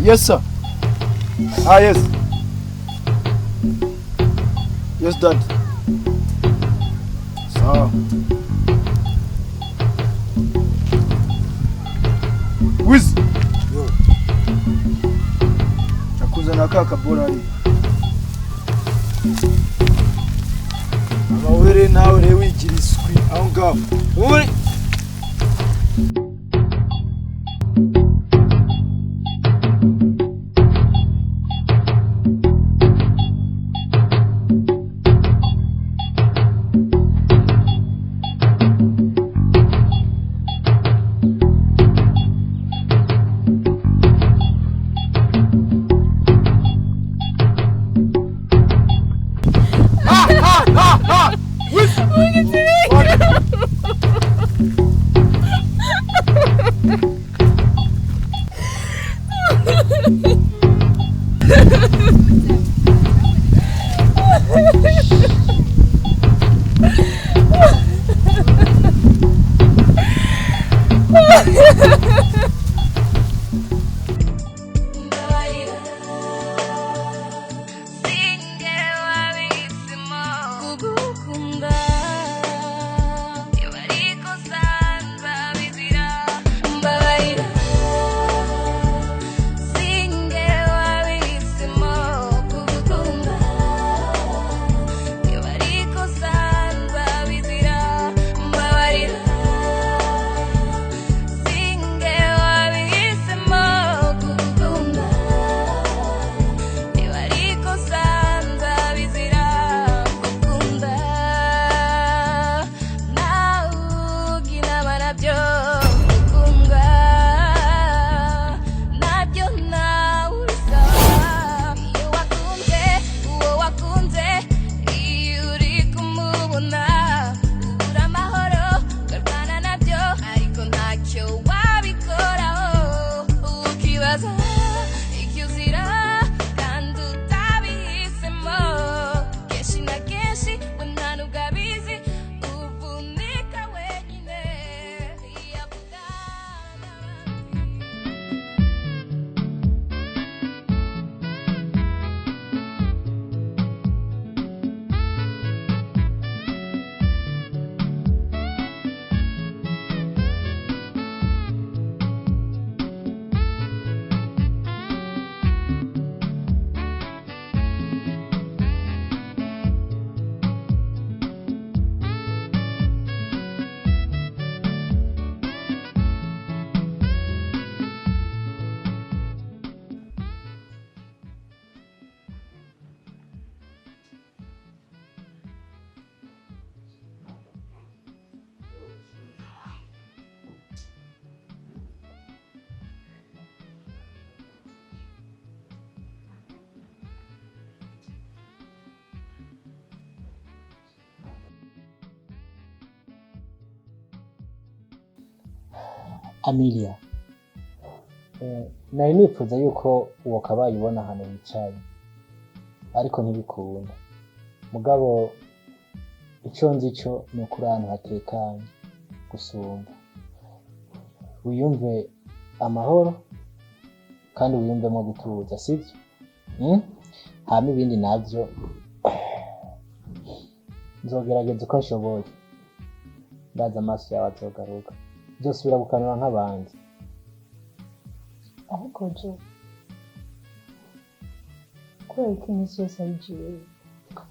Yes, sir. Ah, yes. Yes, Dad. So. Wiz. Yo. Nakuzana kaka bora hii. Amawere nawe rero wigira iswi aho ngaho. Uri. Amelia, nari nipfuza yuko uwo kabaye ubona hano wicaye ariko ntibikunda. Mugabo icyo nzi cyo ni ukuri ahantu hatekanye gusumba. Wiyumve amahoro kandi wiyumvemo gutuza, sibyo? Hama ibindi navyo nzogerageza uko nshoboye. Ndaza amaso yawe azogaruka. Byosubira gukanura nk'abandi. Ariko jo kubera ko iminsi yose ari jewe.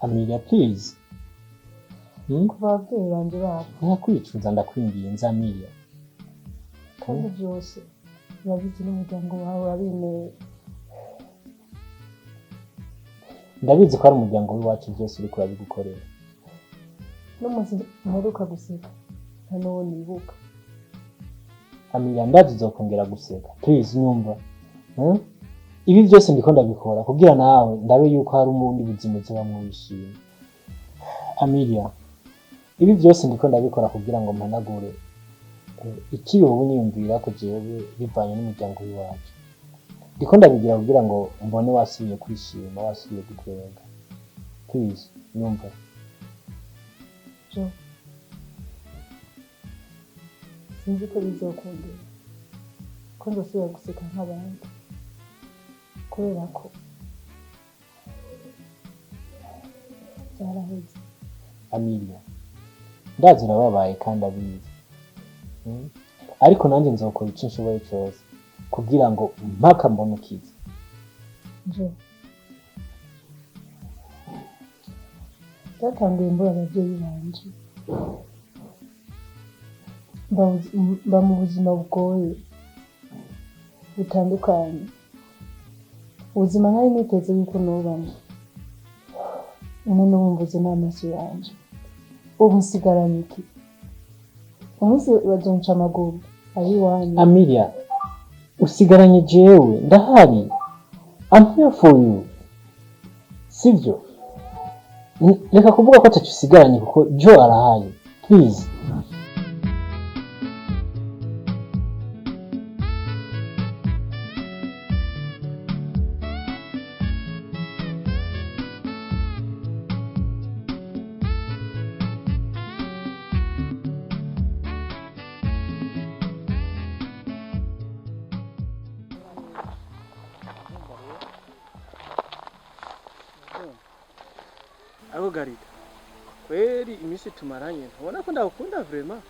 Amelia, please. Kuva ababyeyi banje bapfa Ntakwicuza ndakwinginze Amelia. kandi byose urabizi n'umuryango wawe urabimenyeye. Ndabizi ko ari umuryango w'iwacu byose uri kurabigukorera. N'umunsi mperuka guseka nta n'uwo nibuka. Amelia, ndazi uzokongera guseka. Please nyumva. Ibi byose ndiko ndabikora kugira nawe ndabe yuko hari umundi buzima uzabamwe wishimye. Amelia, ibi byose ndiko ndabikora kugira ngo mpanagure iki wowe niyumvira ko jewe bivanye n'umuryango w'iwacu. Ndiko ndabigira kugira ngo mbone wasubiye kwishima, wasubiye gutwenga. Please nyumva. Jo sinzi ko bizokundira ko ndosubira guseka nk'abandi. kubera ko byaraheze. Amilia, ndazi urababaye kandi abizi. Ariko nanjye nzokora icyo nshoboye cyose kugira ngo mpaka mbone ukize. Jo, byatanguye mbura ababyeyi banje, mba mu buzima bugoye butandukanye, ubuzima ntari niteze yuko nobamo. Umuntu wumvuze n'amaso yanje, ubu nsigaranye iki? Umunsi bazonca amaguru ari iwanyu. Amilia, usigaranye jewe, ndahari. I'm here for you. Sivyo? Reka kuvuga ko atacu usigaranye kuko Jo arahari. Please. Abo Garida, kweli imisi tumaranye ntubona ko ndagukunda vraiment?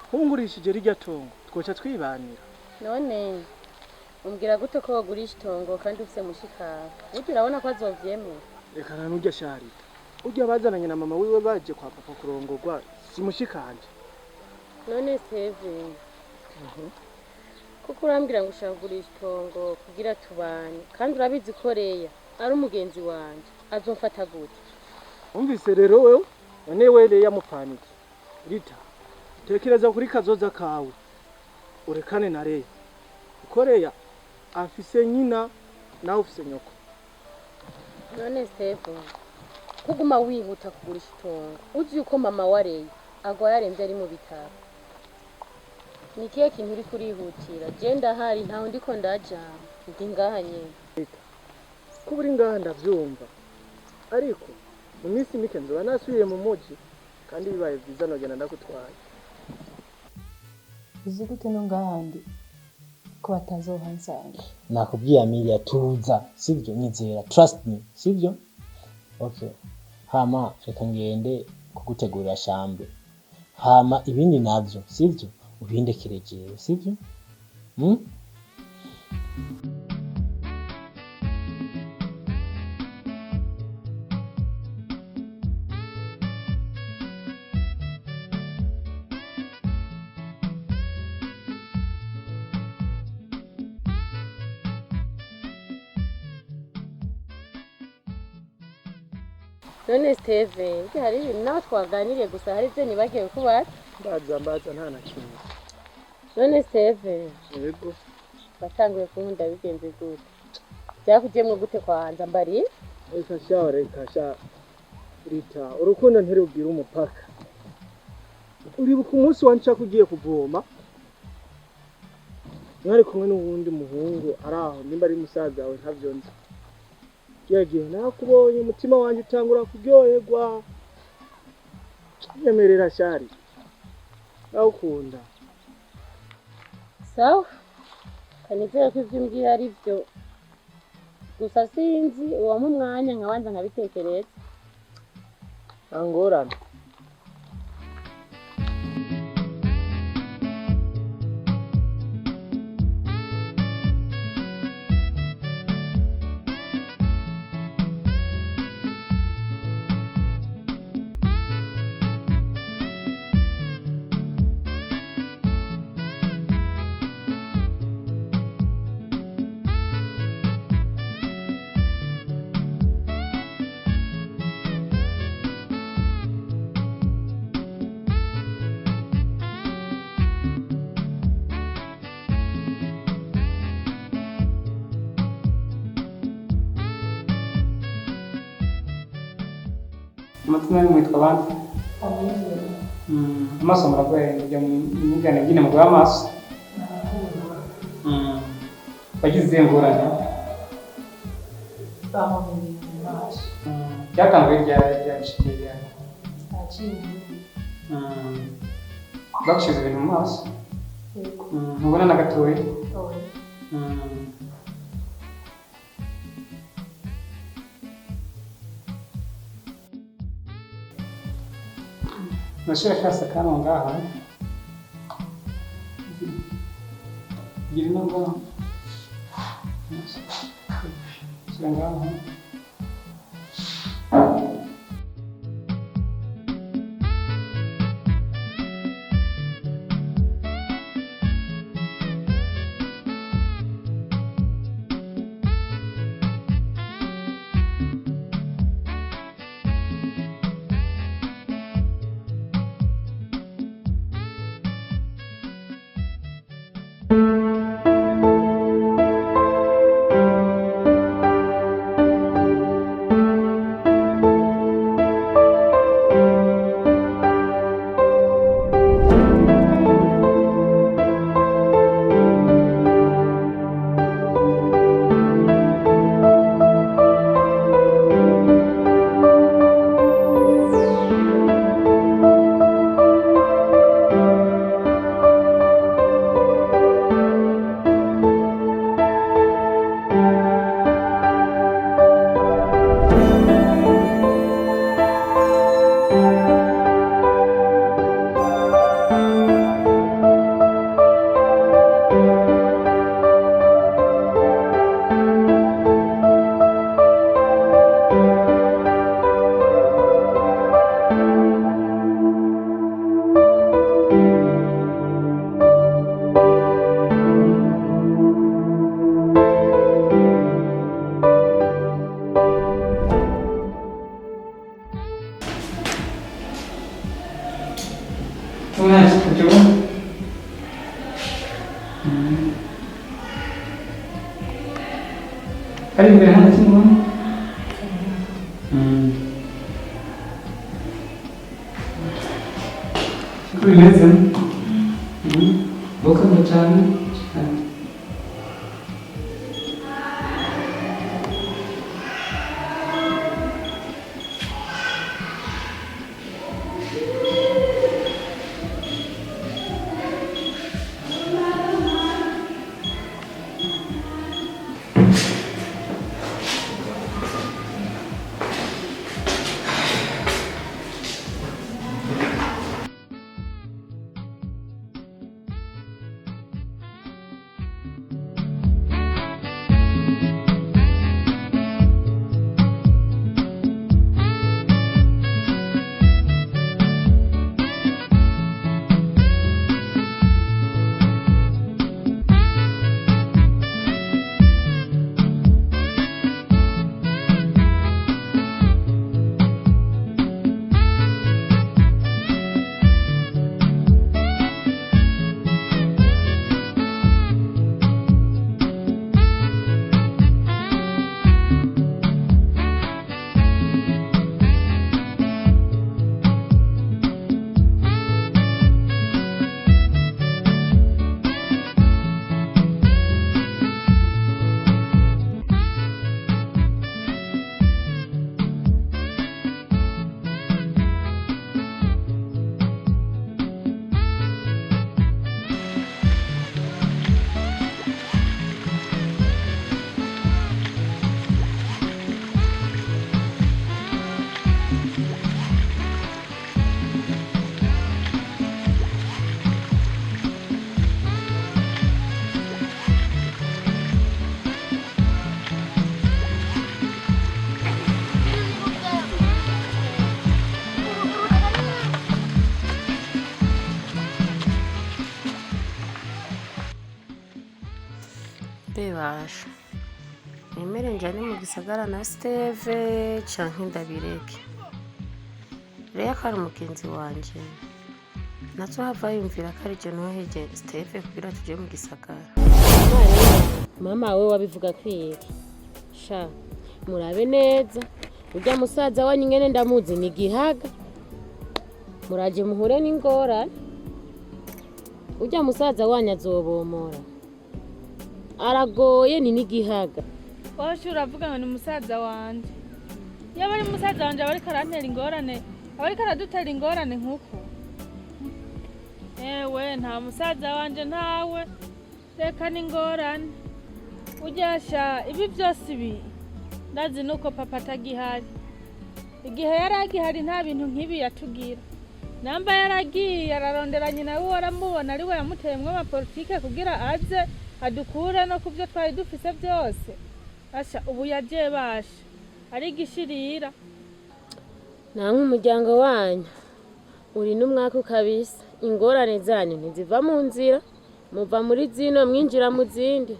Nkungurishije rirya tongo twoca twibanira. None umbwira gute ko wagurisha itongo kandi ufise mushikara? Uje urabona ko azovyemera? Reka nurya Sharita, urya bazananye na mama wiwe baje kwa papa kurongorwa si mushikanje. None Steven, kuko urambwira ngo ushaka kugurisha itongo kugira tubane kandi urabizi ko Reya ari umugenzi wanje, azomfata gute? Umvise rero wewe, none we Reya mupaniki. Rita, tekereza kuri kazoza kawe, urekane na Reya. Kuko Reya afise nyina nawe ufise nyoko. None Steven, kuguma wihuta kugurisha itongo, uzi yuko mama wa Reya agwaye aremvye ari mu bitaro. Ni kihe kintu uri kurihutira? Je ndahari ntaho ndiko ndaja, ndi ngaha nyene. Kuba uri ngaha ndavyumva, ariko mu minsi mike nzoba nasubiye mu muji kandi bibaye byiza nogenda ndagutwaye. Uzi gute no ngahandi ko batazohansanga? Nakubwiye Amilia, tuza, sivyo? Nyizera, trust me, sivyo? Okay. Hama reka ngende kugutegurira shambe. Hama ibindi navyo, sivyo? Ubindekere jewe, sivyo? None Steven, hari ibintu nawe twaganiriye gusa hari ivyo nibagiwe kubaza. Mbaza nta na kimwe. None Steven, Yego. batanguye kunkunda bigenze gute? Byakujemwe gute kwanza mbari? Reka sha Rita, urukundo ntirugira umupaka. Uribuka umunsi wanca kugiye kuvoma? Mwari kumwe n'uwundi muhungu araho nimba ari musaza wawe ntavyo nzi. Yagiye nakubonye umutima wanje utangura kuryoherwa. Nyemerera Shari. Awukunda. Sawa. Kanizera ko ivyo mbwira ari vyo. Gusa sinzi uwampa umwanya nkabanza nkabitekereza. Angorana. Umutima witwa bande? Amaso muragwaye kujya mu migana nyine mu amaso. Bagize ingorane. Bamubiri mu maso. Byatanguye byashikiye. Aciye. Bakushize ibintu mu maso. Yego. Mubona na gatoya. Nashira kasa kano ngaha. Giri no ngaha. Shira ngaha. Kali berapa sih mau? Kulihat bukan bercanda. Bebasha nemere njane mu gisagara na Steve canke ndabireke Reya kari umugenzi wanje nazo hava yumvira ko ari je noheje Steve kugira tuje mu gisagara. Mama we wabivuga kwiki sha murabe neza urya musaza wanyu ngene ndamuzi ni gihaga muraje muhure n'ingorane urya musaza wanyu azobomora aragoye ni nigihaga washo uravuga ngo ni musaza wanje yaba ari musaza wanje abari karantera ingorane abari karadutera ingorane nkuko ewe nta musaza wanje ntawe reka n'ingorane Uryasha ibi byose ibi ndazi nuko papa atagihari. Igihe yari agihari nta bintu nk'ibi yatugira. Namba yaragiye ararondera nyina we waramubona ari we yamuteyemwe amapolitike kugira aze adukure no kubyo twari dufise byose. Asha ubu yaje basha ari gishirira. Namwe umuryango wanyu uri n'umwaka kabisa, ingorane zanyu ntiziva mu nzira, muva muri zino mwinjira mu zindi.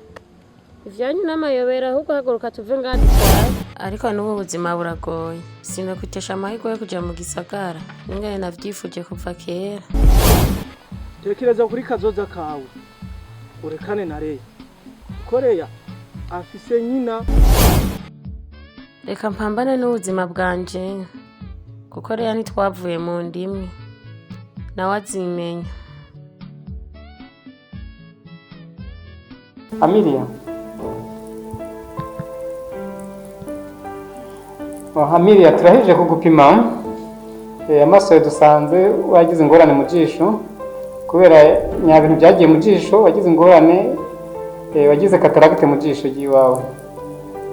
Ivyanyu n'amayobera ahubwo haguruka tuve ngaha dutahe. Ariko n'ubu buzima buragoye, sinakwitesha amahirwe yo kuja mu gisagara, n'ingene navyifuje kuva kera. Tekereza kuri kazoza kawe urekane na Reya, kuko Reya afise nyina. Reka mpambane n'ubuzima bwanje, kuko Reya ntitwavuye mu ndimwe, nawe azimenya. Amilia. Amilia, turaheje kugupima. Amaso dusanze wagize ingorane mu jisho. Kubera nyabintu byagiye mu jisho, wagize ingorane, wagize cataracte mu jisho giwawe.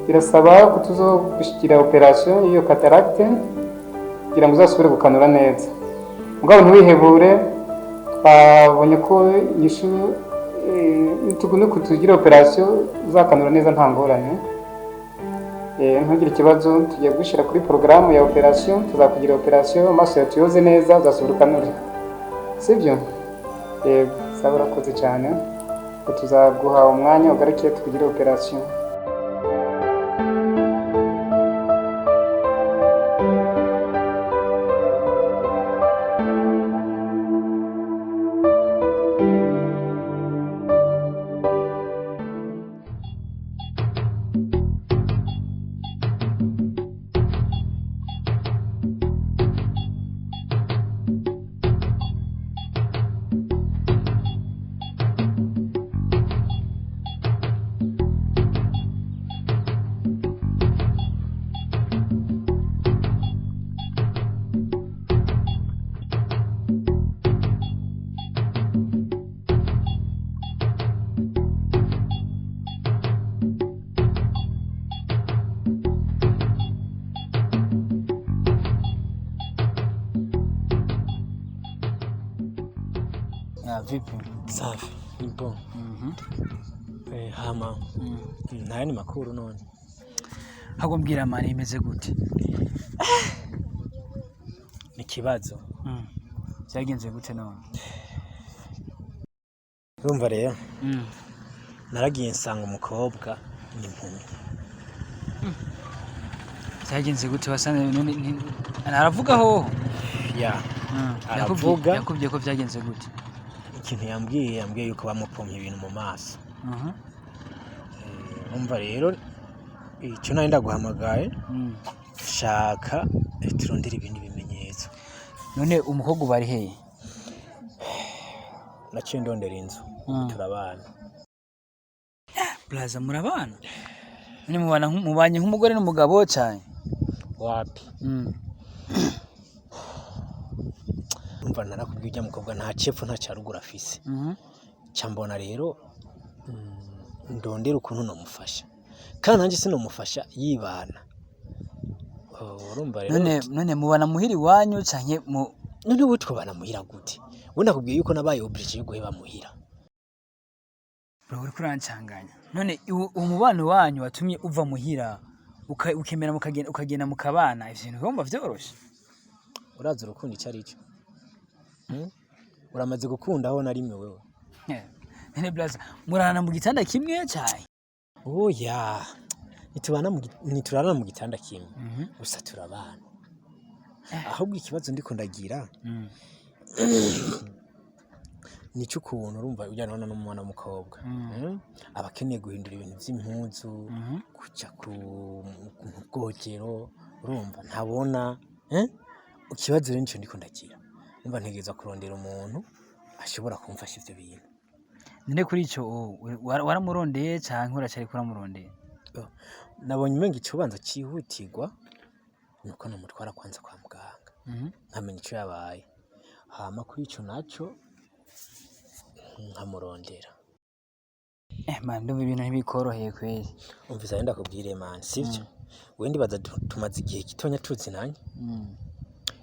Birasaba kutuzogushikira operation y'iyo cataracte kugira ngo uzasubire gukanura neza. Mugabo ntiwihebure, twabonye ko nyishu tugune kutugira operation uzakanura neza nta ngorane. Ntugire ikibazo, tugiye gushira kuri programme ya operation, tuzakugira operation amaso yatuyoze neza uzasubira ukanura. Sibyo? Saba urakoze cyane. Tuzaguha umwanya ugarakiye tukugira operation. Vipi? Safi. Ipo. Hama. Nayo ni makuru none. Hago mbwira mani imeze gute? Ni kibazo. Byagenze gute none? Urumva rero? Naragiye nsanga umukobwa n'impumyi. Byagenze gute wasane none aravuga ho? Ya. Aravuga. Yakubwiye ko byagenze gute? Ikintu yambwiye yuko bamupomye ibintu mu maso. Urumva rero icyo nari ndaguhamagaye shaka turondera ibindi bimenyetso. None umukobwa bari hehe? Naciye ndondera inzu turabana. Plaza murabana? None mubanye nk'umugore n'umugabo cyane? Wapi? Umva narakubwiye ujya mukobwa nta cepfo nta cyarugura afise. Cyambona rero ndondera ukuntu nomufasha. Kandi nanjye sinomufasha yibana. Urumva rero none mubana muhiri wanyu canke none witwe bana muhira gute? We nakubwiye yuko nabaye oblige yo guheba muhira. Bro uri kurancanganya. None umubano wanyu watumye uva muhira ukemera ukagenda mukabana ivyo ntibomba vyoroshe. Urazi urukundo icari cyo? Uramaze gukunda aho narimwe wewe. Nene blaza murana mu gitanda kimwe cyane? Oya. Niturana mu gitanda kimwe. Gusa turabana. Ahubwo ikibazo ndiko ndagira. Nico ukuntu urumva ujyana n'umwana w'umukobwa. Abakeneye guhindura ibintu by'impuzu, kujya ku bwogero, urumva ntabona. Ikibazo rero nico ndiko ndagira. Umva ntegeza kurondera umuntu ashobora kumfasha ivyo bintu. None kuri ico waramurondeye canke uracari kuramurondeye? Nabonye umenga icubanza cihutirwa nuko namutwara kwanza kwa muganga. Nkamenya ico yabaye. Hama kuri ico naco nkamurondera. Man ndumva ibintu ntibikoroheye kweli. Umvise yenda kubwire man sivyo we ndibaza tumaze igihe gitonya tuzinanye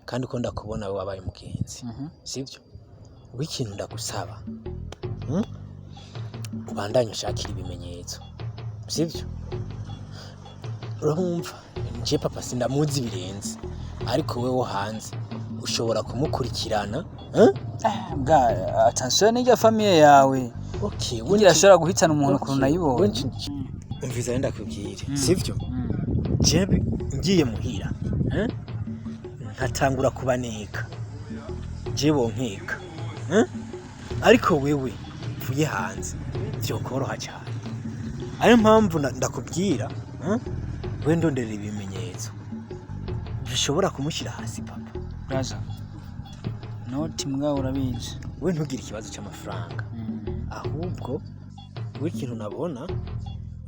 kandi ko ndakubona wowe wabaye mugenzi sivyo w'ikintu ndagusaba ubandanye ushakira ibimenyetso sivyo urumva nje papa sindamuzi birenze ariko wewe hanze ushobora kumukurikirana bwa attention n'ijya famille yawe okay ugira ashobora guhitana umuntu kuntu nayibonye. Umvise yenda kubwire sivyo jewe ngiye muhira nkatangura kubaneka jewe nkeka ariko wewe vuye hanze vyo koroha cyane ari mpamvu ndakubwira we ndondera ibimenyetso bishobora kumushyira hasi papa Braza noti mbwa urabizi we ntugire ikibazo cy'amafaranga ahubwo we ikintu nabona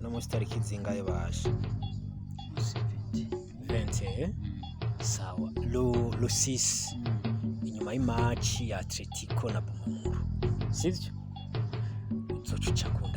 no mu tariki zingaye baje 20 sawa lo 6 inyuma y'imatch ya Atletico na Bamubage sivyo uzocuca ku